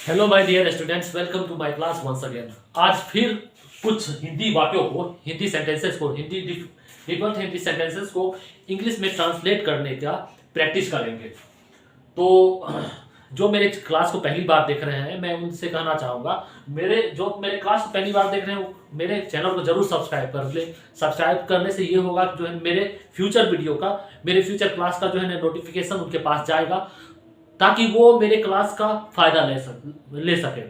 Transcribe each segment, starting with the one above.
Hello my dear students, welcome to my class once again. आज फिर कुछ हिंदी वाक्यों को, हिंदी सेंटेंसेस को, डिफरेंट हिंदी सेंटेंसेस को इंग्लिश में ट्रांसलेट करने का प्रैक्टिस करेंगे। तो जो मेरे क्लास को पहली बार देख रहे हैं, मैं उनसे कहना चाहूँगा, मेरे क्लास को पहली बार देख रहे हैं वो मेरे चैनल को जरूर सब्सक्राइब कर ले। सब्सक्राइब करने से ये होगा कि जो है मेरे फ्यूचर वीडियो का, मेरे फ्यूचर क्लास का जो है नोटिफिकेशन उनके पास जाएगा, ताकि वो मेरे क्लास का फायदा ले सके।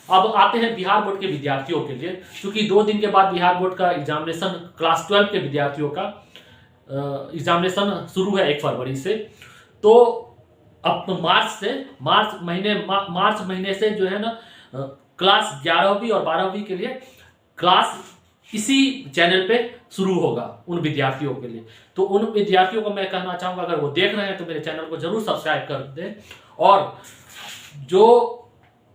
अब आते हैं बिहार बोर्ड के विद्यार्थियों के लिए, क्योंकि 2 दिन के बाद बिहार बोर्ड का एग्जामिनेशन, क्लास 12 के विद्यार्थियों का एग्जामिनेशन शुरू है 1 फरवरी से। तो अब मार्च महीने से जो है ना क्लास 11वीं और 12वीं के लिए क्लास इसी चैनल पे शुरू होगा उन विद्यार्थियों के लिए। तो उन विद्यार्थियों को मैं कहना चाहूंगा, अगर वो देख रहे हैं तो मेरे चैनल को जरूर सब्सक्राइब कर दें। और जो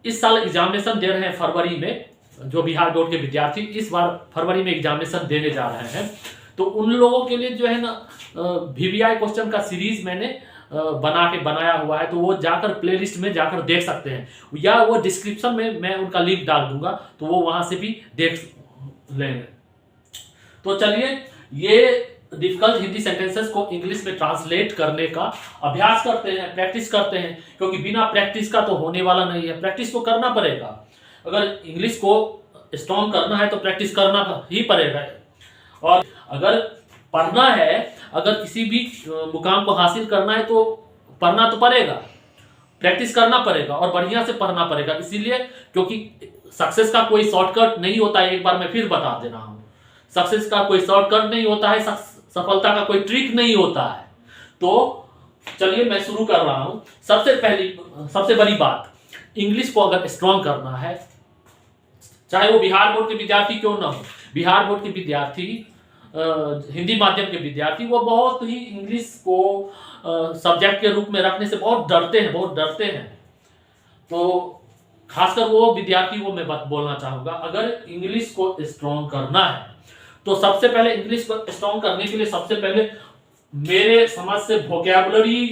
इस साल एग्जामिनेशन दे रहे हैं फरवरी में, जो बिहार बोर्ड के विद्यार्थी इस बार फरवरी में एग्जामिनेशन देने जा रहे हैं, तो उन लोगों के लिए जो है ना VVI क्वेश्चन का सीरीज मैंने बनाया हुआ है। तो वो जाकर प्लेलिस्ट में जाकर देख सकते हैं, या वो डिस्क्रिप्शन में मैं उनका लिंक डाल दूंगा, तो वो वहां से भी देख लेंगे। तो चलिए, ये डिफिकल्ट हिंदी सेंटेंसेस को इंग्लिश में ट्रांसलेट करने का अभ्यास करते हैं, प्रैक्टिस करते हैं, क्योंकि बिना प्रैक्टिस का तो होने वाला नहीं है। प्रैक्टिस तो करना पड़ेगा। अगर इंग्लिश को स्ट्रॉन्ग करना है तो प्रैक्टिस करना ही पड़ेगा। और अगर पढ़ना है, अगर किसी भी मुकाम को हासिल करना है तो पढ़ना तो पड़ेगा, प्रैक्टिस करना पड़ेगा और बढ़िया से पढ़ना पड़ेगा। इसीलिए, क्योंकि सक्सेस का कोई शॉर्टकट नहीं होता है। एक बार मैं फिर बता दे रहा हूं, सक्सेस का कोई शॉर्टकट नहीं होता है, सफलता का कोई ट्रिक नहीं होता है। तो चलिए मैं शुरू कर रहा हूं। सबसे बड़ी बात, इंग्लिश को अगर स्ट्रॉन्ग करना है, चाहे वो बिहार बोर्ड के विद्यार्थी क्यों ना हो, बिहार बोर्ड के विद्यार्थी, हिंदी माध्यम के विद्यार्थी, वो बहुत ही इंग्लिश को सब्जेक्ट के रूप में रखने से बहुत डरते हैं। तो खासकर वो विद्यार्थी को मैं बोलना चाहूंगा, अगर इंग्लिश को स्ट्रॉन्ग करना है तो सबसे पहले, इंग्लिश को स्ट्रॉन्ग करने के लिए सबसे पहले मेरे समझ से वोकैबुलरी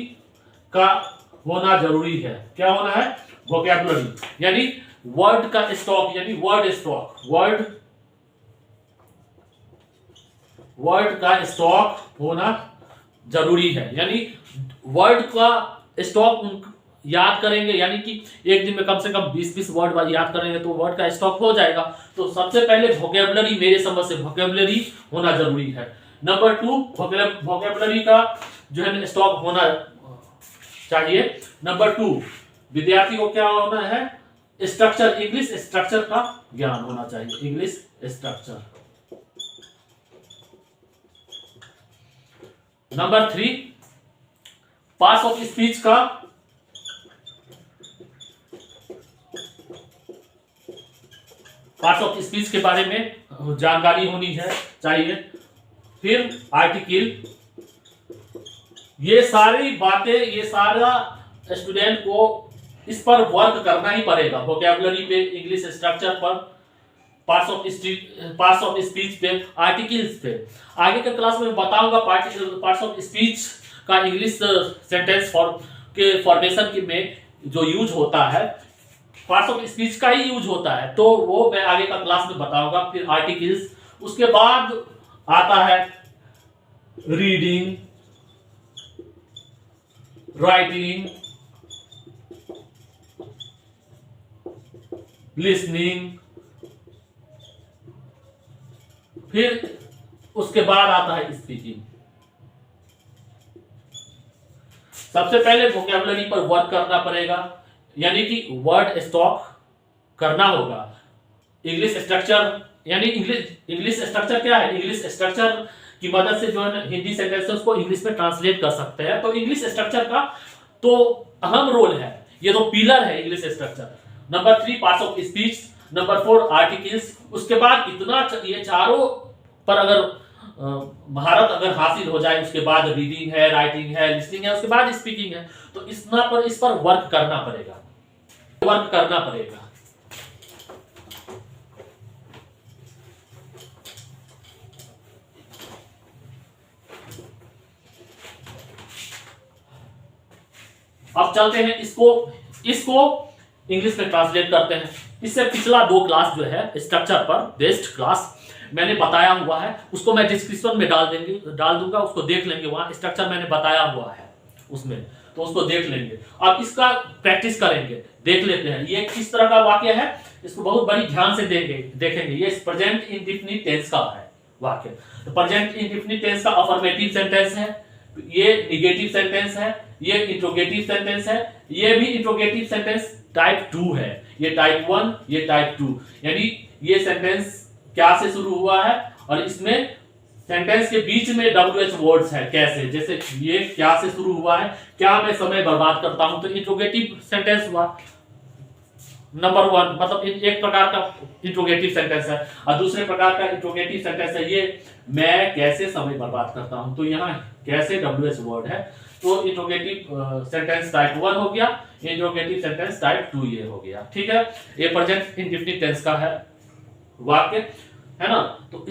का होना जरूरी है। क्या होना है? वोकैबुलरी, यानी वर्ड का स्टॉक, यानी वर्ड का स्टॉक होना जरूरी है। यानी वर्ड का स्टॉक याद करेंगे, यानी कि एक दिन में कम से कम 20-20 वर्ड याद करेंगे तो वर्ड का स्टॉक हो जाएगा। तो सबसे पहले वोकैबुलरी, मेरे समझ से वोकैबुलरी होना जरूरी है। नंबर 2, वोकैबुलरी का जो है स्टॉक होना चाहिए। नंबर 2, विद्यार्थी को क्या होना है? स्ट्रक्चर, इंग्लिश स्ट्रक्चर का ज्ञान होना चाहिए। English structure. Number 3, parts of speech का के बारे में जानकारी होनी है चाहिए। फिर आर्टिकल, ये सारी बातें, ये सारा स्टूडेंट को इस पर वर्क करना ही पड़ेगा। वोकैबुलरी पे, इंग्लिश स्ट्रक्चर पर, पार्ट्स ऑफ स्पीच पे, आर्टिकल्स पे। आगे के क्लास में बताऊंगा पार्ट्स ऑफ स्पीच का इंग्लिश सेंटेंस के फॉर्मेशन में जो यूज होता है, पार्ट्स ऑफ स्पीच का ही यूज होता है, तो वो मैं आगे का क्लास में बताऊंगा। फिर आर्टिकल्स, उसके बाद आता है रीडिंग, राइटिंग, लिसनिंग, फिर उसके बाद आता है स्पीकिंग। सबसे पहले वोकैबुलरी पर वर्क करना पड़ेगा, यानी कि वर्ड स्टॉक करना होगा। इंग्लिश स्ट्रक्चर, यानी इंग्लिश स्ट्रक्चर क्या है? इंग्लिश स्ट्रक्चर की मदद से जो है हिंदी सेंटेंसेस को इंग्लिश में ट्रांसलेट कर सकते हैं। तो इंग्लिश स्ट्रक्चर का तो अहम रोल है, ये तो पिलर है English structure. Number 3, parts of speech. Number 4, articles. उसके बाद ये चारों पर अगर महारत अगर हासिल हो जाए, उसके बाद रीडिंग है, राइटिंग है, लिसनिंग है, उसके बाद स्पीकिंग है। तो इस पर वर्क करना पड़ेगा। अब चलते हैं इसको इंग्लिश में ट्रांसलेट करते हैं। इससे पिछला 2 क्लास जो है स्ट्रक्चर पर बेस्ड क्लास मैंने बताया हुआ है, उसको मैं डिस्क्रिप्शन में डाल दूंगा, उसको देख लेंगे, वहां स्ट्रक्चर मैंने बताया हुआ है उसमें, तो उसको देख लेंगे। अब इसका प्रैक्टिस करेंगे, देख लेते हैं ये किस तरह का वाक्य है, इसको बहुत बड़ी ध्यान से देखेंगे। ये प्रेजेंट इंडेफिनिट टेंस का है वाक्य। तो प्रेजेंट इंडेफिनिट टेंस का अफर्मेटिव सेंटेंस है, ये निगेटिव सेंटेंस है, ये इंट्रोगेटिव सेंटेंस है, ये भी इंट्रोगेटिव सेंटेंस टाइप 2 है, ये टाइप 1, ये टाइप 2। यानी ये सेंटेंस क्या से शुरू हुआ है और इसमें सेंटेंस के बीच में WH वर्ड्स है। कैसे? जैसे ये क्या से शुरू हुआ है, क्या मैं समय बर्बाद करता हूं, तो इंट्रोगेटिव सेंटेंस हुआ नंबर 1, मतलब एक प्रकार का इंट्रोगेटिव सेंटेंस है। और दूसरे प्रकार का इंट्रोगेटिव सेंटेंस है ये मैं कैसे समय बर्बाद करता हूं, तो यहाँ कैसे WH वर्ड है, तो इंट्रोगेटिव सेंटेंस टाइप 1 हो गया, इंट्रोगेटिव सेंटेंस टाइप 2 ये हो गया। ठीक है, ये प्रेजेंट इंडेफिनिट टेंस का है वाक्य, है ना। तो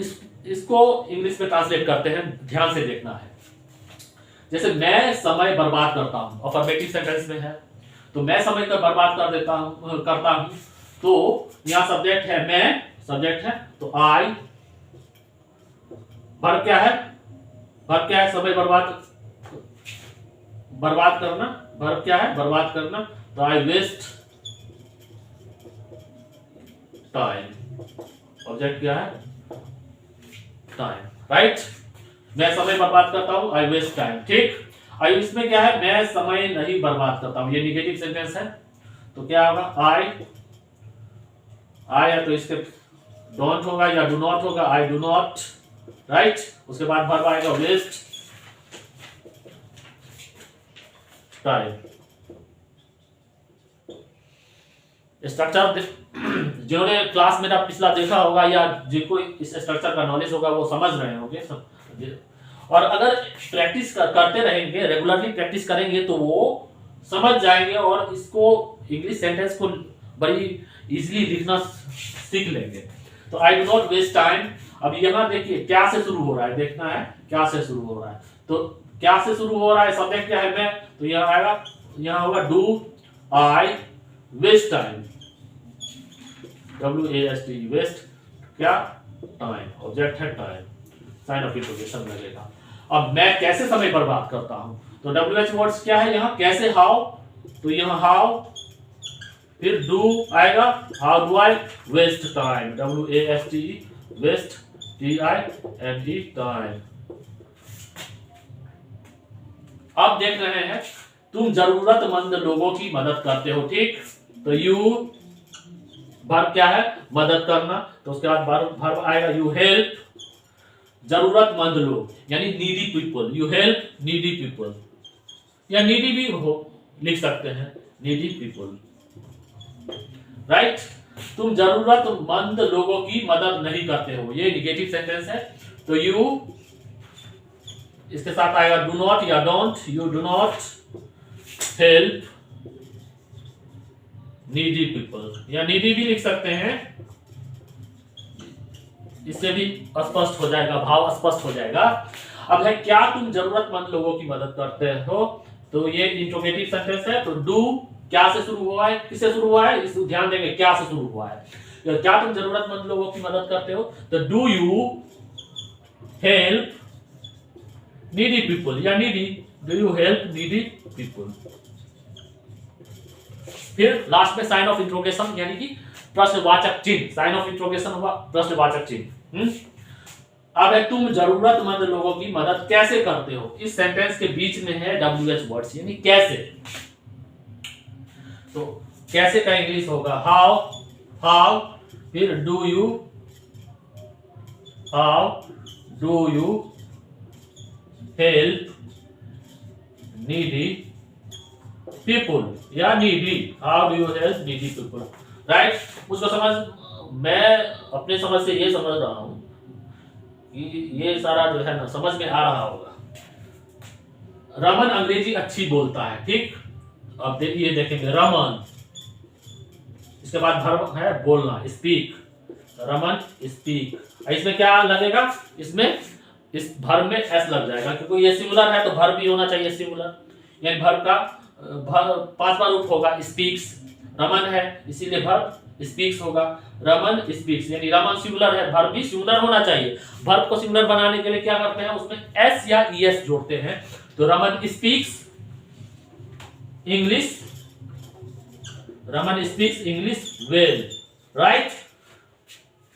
इसको इंग्लिश में ट्रांसलेट करते हैं, ध्यान से देखना है। जैसे मैं समय बर्बाद करता हूं, अफर्मेटिव सेंटेंस में है, तो मैं समय का बर्बाद करता हूं, तो यहां सब्जेक्ट है मैं, सब्जेक्ट है तो आई, वर्ब क्या है, वर्ब क्या है, समय बर्बाद करना, वर्ब क्या है, बर्बाद करना, तो आई वेस्ट टाइम, ऑब्जेक्ट क्या है, टाइम, राइट। मैं समय बर्बाद करता हूं, आई वेस्ट टाइम। ठीक, और इसमें क्या है, मैं समय नहीं बर्बाद करता हूं, ये निगेटिव सेंटेंस है, तो क्या होगा, आई है तो इसके डोंट होगा या डू नॉट होगा, आई डू नॉट, राइट। उसके बाद वर्ब आएगा वेस्ट टाइम। स्ट्रक्चर जिन्होंने क्लास मेरा पिछला देखा होगा या जिनको इस स्ट्रक्चर का नॉलेज होगा वो समझ रहे होंगे। और अगर प्रैक्टिस करते रहेंगे, रेगुलरली प्रैक्टिस करेंगे तो वो समझ जाएंगे और इसको इंग्लिश सेंटेंस को बड़ी इजीली लिखना सीख लेंगे। तो I do not waste time. अब यहाँ देखिए क्या से शुरू हो रहा है, देखना है क्या से शुरू हो रहा है, तो क्या से शुरू हो रहा है, सब्जेक्ट क्या है मैं, तो यहाँ आएगा, यहाँ होगा do I waste time, WAST waste क्या, टाइम, ऑब्जेक्ट है टाइम, साइन ऑफ इंट्रोगेशन लगेगा। अब मैं कैसे समय बर्बाद करता हूं, तो WH वर्ड्स क्या है यहाँ, कैसे, हाउ, तो यहाँ हाउ, फिर डू आएगा, how do I waste time, WAST waste TIME time. अब देख रहे हैं तुम जरूरतमंद लोगों की मदद करते हो। ठीक, तो यू वर्ब क्या है, मदद करना, तो उसके बाद वर्ब आएगा यू हेल्प जरूरतमंद लोग, यानी needy people, you help needy people, या नीडी भी हो लिख सकते हैं, नीडी पीपल, राइट। तुम जरूरतमंद लोगों की मदद नहीं करते हो, ये निगेटिव सेंटेंस है, तो यू इसके साथ आएगा डू नॉट या don't, you do not help needy people, या नीडी भी लिख सकते हैं, इससे भी स्पष्ट हो जाएगा, भाव स्पष्ट हो जाएगा। अब है क्या तुम जरूरतमंद लोगों की मदद करते हो, तो ये इंट्रोगेटिव सेंटेंस है, तो डू क्या से शुरू हुआ है, किससे शुरू हुआ है, इस ध्यान देंगे, क्या से शुरू हुआ है, तो क्या तुम जरूरतमंद लोगों की मदद करते हो, तो do you help needy people, या needy, do you help needy people. फिर लास्ट में साइन ऑफ इंट्रोगेशन, यानी कि प्रश्नवाचक चिन्ह, साइन ऑफ इंट्रोगेशन हुआ प्रश्नवाचक चिन्ह। अब है तुम जरूरतमंद लोगों की मदद कैसे करते हो, इस सेंटेंस के बीच में है WH वर्ड्स, यानी कैसे, तो कैसे का इंग्लिश होगा हाउ, हाउ, फिर do you, how do you help needy people, या needy, how do you help needy people, right. उसको समझ, मैं अपने समझ से ये समझ रहा हूं कि ये सारा जो है ना समझ में आ रहा होगा। रमन अंग्रेजी अच्छी बोलता है, ठीक। अब देखिए, देखेंगे रमन, इसके बाद वर्ब है बोलना, स्पीक, रमन स्पीक, इसमें क्या लगेगा, इसमें इस वर्ब में एस लग जाएगा, क्योंकि ये सिंगुलर है तो वर्ब भी होना चाहिए सिंगुलर, यानी वर्ब का 5वां रूप होगा स्पीक्स, रमन है इसीलिए वर्ब स्पीक्स होगा। रमन स्पीक्स यानी रमन सिंगुलर है, वर्ब भी सिंगुलर होना चाहिए। वर्ब को सिंगुलर बनाने के लिए क्या करते हैं, उसमें एस या ईएस जोड़ते हैं। तो Raman speaks English, Raman speaks English well, right.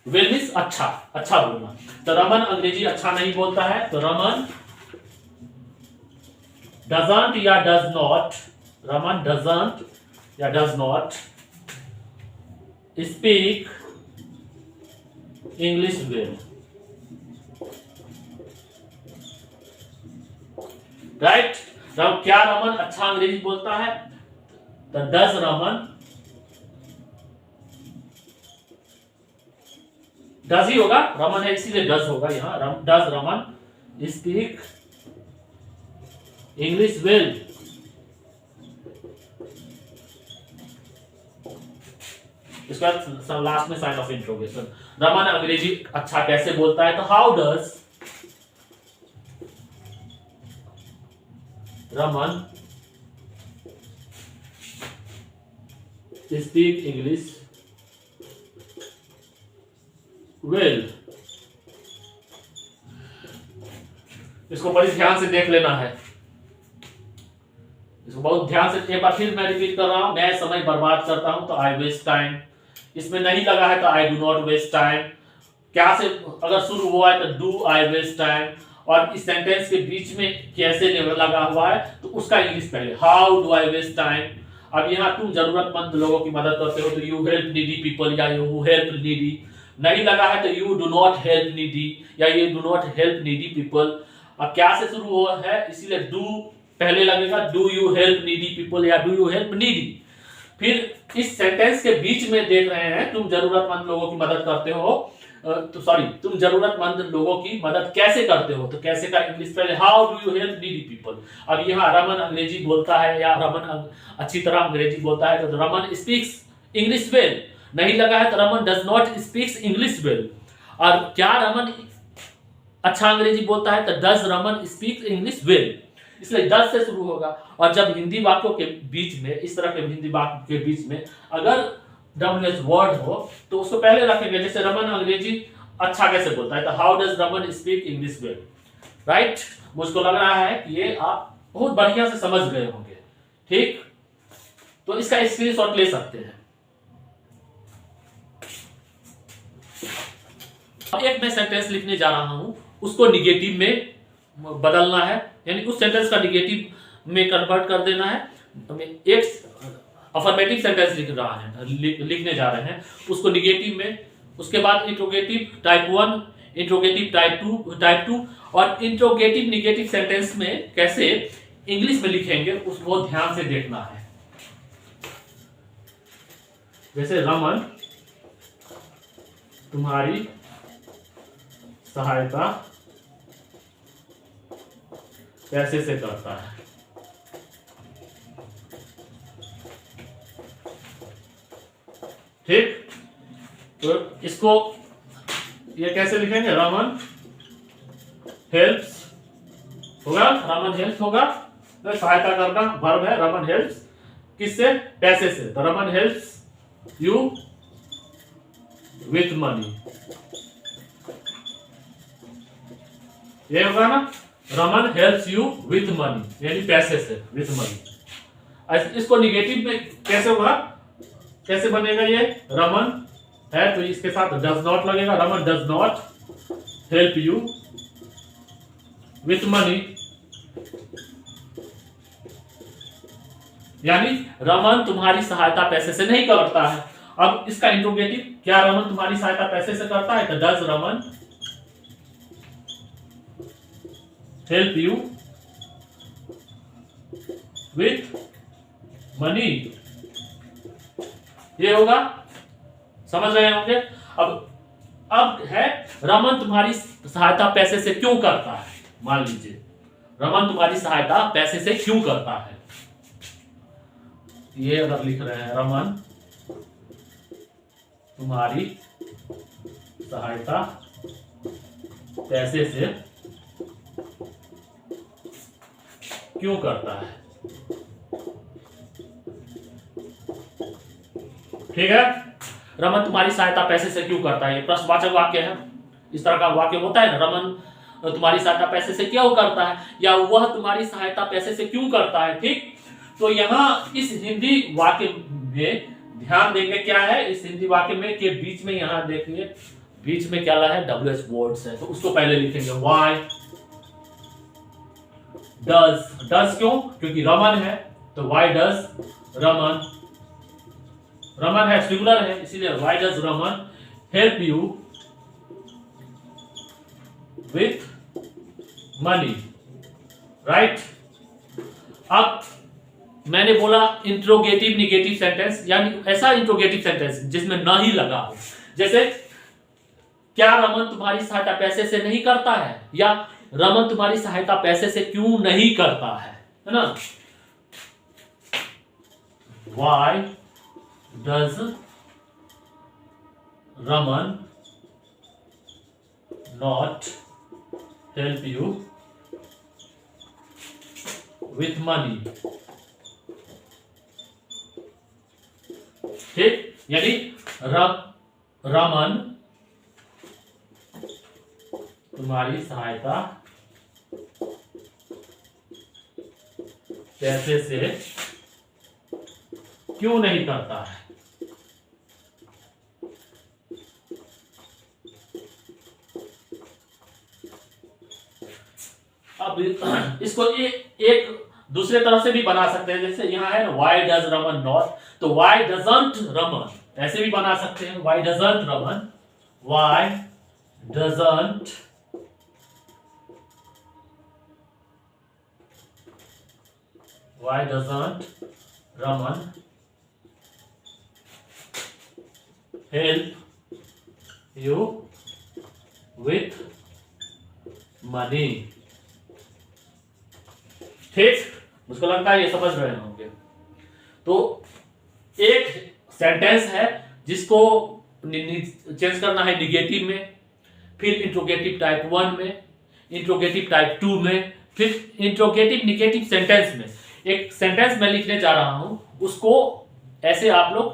Well means अच्छा, अच्छा बोलना। तो रमन अंग्रेजी अच्छा नहीं बोलता है, तो रमन डजंट या डज नॉट, रमन डजंट या does not speak English well, right. क्या रमन अच्छा अंग्रेजी बोलता है, तो डज रमन, डज ही होगा, रमन है इसीलिए डज होगा यहां। Does Raman speak English well. इसके बाद लास्ट में साइन ऑफ इंट्रोगेशन, रमन अंग्रेजी अच्छा कैसे बोलता है, तो how does Raman speak English well. इसको बड़ी ध्यान से देख लेना है, इसको बहुत ध्यान से। एक बार फिर मैं रिपीट कर रहा हूं, मैं समय बर्बाद करता हूं तो आई वेस्ट टाइम, इसमें नहीं लगा है तो I do not waste time. क्या से अगर शुरू हुआ है तो डू आई वेस्ट टाइम, और इस सेंटेंस के बीच में कैसे लगा हुआ है तो उसका इंग्लिश पहले, how do I waste time. अब यहाँ तुम जरूरतमंद लोगों की मदद करते हो तो यू हेल्प नीडी पीपल या यू हेल्प नीडी। नहीं लगा है तो you do not help needy या you do not help needy people. अब क्या से शुरू हुआ है इसीलिए डू पहले लगेगा, do you help needy people या डू यू हेल्प नीडी। फिर इस सेंटेंस के बीच में देख रहे हैं तुम जरूरतमंद लोगों की मदद करते हो, तो सॉरी तुम जरूरतमंद लोगों की मदद कैसे करते हो, तो कैसे का इंग्लिश पहले, how do you help needy people. अब यहाँ रमन अंग्रेजी बोलता है या रमन अच्छी तरह अंग्रेजी बोलता है तो रमन स्पीक्स इंग्लिश वेल। नहीं लगा है तो Raman does not speaks English well. और क्या रमन अच्छा अंग्रेजी बोलता है तो does Raman speaks English well, इसलिए डज से शुरू होगा। और जब हिंदी वाक्यों के बीच में, इस तरह के हिंदी वाक्य के बीच में अगर डब्ल्यूएच वर्ड हो तो उसको पहले रखेंगे। जैसे रमन अंग्रेजी अच्छा कैसे बोलता है तो how does Raman speak English well, right. मुझको लग रहा है कि ये आप बहुत बढ़िया से समझ गए होंगे, ठीक। तो इसका स्क्रीनशॉट ले सकते हैं। अब एक मैं सेंटेंस लिखने जा रहा हूं, उसको निगेटिव में बदलना है, यानी उस सेंटेंस का निगेटिव में कन्वर्ट कर देना है। एक अफर्मेटिव सेंटेंस लिखने जा रहे हैं, उसको निगेटिव में, उसके बाद इंट्रोगेटिव टाइप 1, इंट्रोगेटिव टाइप 2 और इंट्रोगेटिव निगेटिव सेंटेंस में कैसे इंग्लिश में लिखेंगे उसको ध्यान से देखना है। जैसे रमन तुम्हारी सहायता कैसे से करता है, ठीक। तो इसको ये कैसे लिखेंगे, रमन हेल्प्स होगा, रमन हेल्प्स होगा तो सहायता करना वर्ब है, रमन हेल्प्स किससे, पैसे से, तो Raman helps you with money, ये होगा ना, Raman helps you with money यानी पैसे से, विथ मनी। इसको निगेटिव में कैसे होगा, कैसे बनेगा ये, रमन है तो इसके साथ डज नॉट लगेगा, Raman does not help you with money, यानी रमन तुम्हारी सहायता पैसे से नहीं करता है। अब इसका इंट्रोगेटिव, क्या रमन तुम्हारी सहायता पैसे से करता है, तो does Raman help you with money, ये होगा, समझ रहे होंगे। अब है रमन तुम्हारी सहायता पैसे से क्यों करता है, मान लीजिए रमन तुम्हारी सहायता पैसे से क्यों करता है, ये अगर लिख रहे हैं रमन तुम्हारी सहायता पैसे से क्यों करता है, ठीक है। रमन तुम्हारी सहायता पैसे से क्यों करता है, ये प्रश्नवाचक वाक्य है। इस तरह का वाक्य होता है ना, रमन तुम्हारी सहायता पैसे से क्यों करता है, या वह तुम्हारी सहायता पैसे से क्यों करता है। ठीक, तो यहाँ इस हिंदी वाक्य में ध्यान देंगे क्या है, इस हिंदी वाक्य में के बीच में, यहाँ देखिए बीच में क्या है, WH वर्ड्स है, तो उसको पहले लिखेंगे वाई डज क्यों, क्योंकि रमन है, तो वाई डज रमन, रमन है सिंगुलर है, इसीलिए Y does Raman help you with money, right. अब मैंने बोला इंट्रोगेटिव निगेटिव सेंटेंस, यानी ऐसा इंट्रोगेटिव सेंटेंस जिसमें न ही लगा हो, जैसे क्या रमन तुम्हारी सहायता पैसे से नहीं करता है, या रमन तुम्हारी सहायता पैसे से क्यों नहीं करता है ना। Why does Raman not help you with money, ठीक, यानी रमन तुम्हारी सहायता पैसे से क्यों नहीं करता है। अब इसको एक दूसरे तरह से भी बना सकते हैं, जैसे यहां है ना वाई डज रमन नॉट, तो वाई डजंट रमन ऐसे भी बना सकते हैं, why doesn't Raman, why doesn't Raman help you with money, ठीक, मुझको लगता है ये समझ रहे होंगे। तो एक सेंटेंस है जिसको चेंज करना है निगेटिव में, फिर इंट्रोगेटिव टाइप 1 में, इंट्रोगेटिव टाइप 2 में, फिर इंट्रोगेटिव निगेटिव सेंटेंस में। एक सेंटेंस मैं लिखने जा रहा हूं, उसको ऐसे आप लोग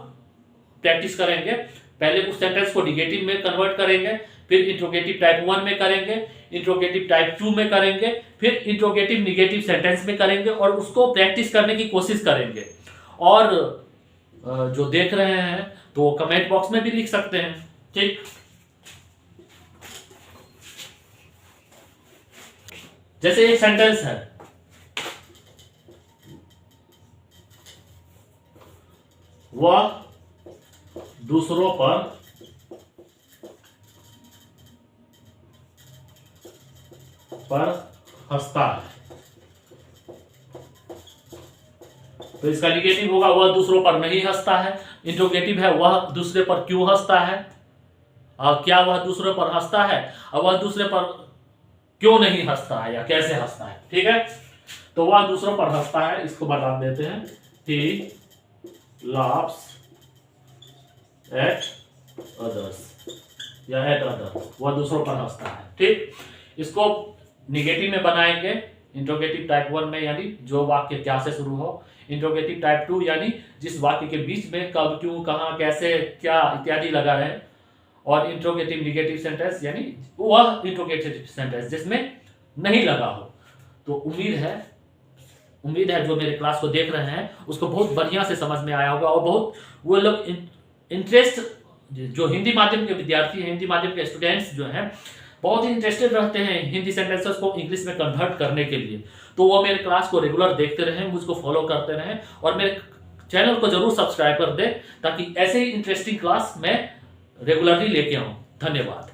प्रैक्टिस करेंगे। पहले उस सेंटेंस को निगेटिव में कन्वर्ट करेंगे, फिर इंट्रोगेटिव टाइप 1 में करेंगे, इंट्रोगेटिव टाइप 2 में करेंगे, फिर इंट्रोगेटिव निगेटिव सेंटेंस में करेंगे, और उसको प्रैक्टिस करने की कोशिश करेंगे। और जो देख रहे हैं तो कमेंट बॉक्स में भी लिख सकते हैं, ठीक। जैसे एक सेंटेंस है, वह दूसरों पर हंसता है, तो इसका निगेटिव होगा वह दूसरों पर नहीं हंसता है। इंट्रोगेटिव है वह दूसरे पर क्यों हंसता है, और क्या वह दूसरे पर हंसता है, और वह दूसरे पर क्यों नहीं हंसता है या कैसे हंसता है, ठीक है। तो वह दूसरों पर हंसता है, इसको बता देते हैं, he laughs at others या at others, वह दूसरों पर हंसता है, ठीक। इसको निगेटिव में बनाएंगे इंट्रोगेटिव टाइप 1 में, यानी जो वाक्य क्या से शुरू हो, इंट्रोगेटिव टाइप 2 यानी जिस वाक्य के बीच में कब क्यों कहां कैसे क्या इत्यादि लगा रहे, और इंट्रोगेटिव निगेटिव सेंटेंस यानी वह इंट्रोगेटिव सेंटेंस जिसमें नहीं लगा हो। तो उम्मीद है जो मेरे क्लास को देख रहे हैं उसको बहुत बढ़िया से समझ में आया होगा, और बहुत वो लोग इंटरेस्ट, जो हिंदी माध्यम के विद्यार्थी हैं, हिंदी माध्यम के स्टूडेंट्स जो हैं, बहुत ही इंटरेस्टेड रहते हैं हिंदी सेंटेंसेस को इंग्लिश में कन्वर्ट करने के लिए। तो वो मेरे क्लास को रेगुलर देखते रहें, मुझको फॉलो करते रहें, और मेरे चैनल को जरूर सब्सक्राइब कर दें, ताकि ऐसे ही इंटरेस्टिंग क्लास मैं रेगुलरली लेके आऊँ। धन्यवाद।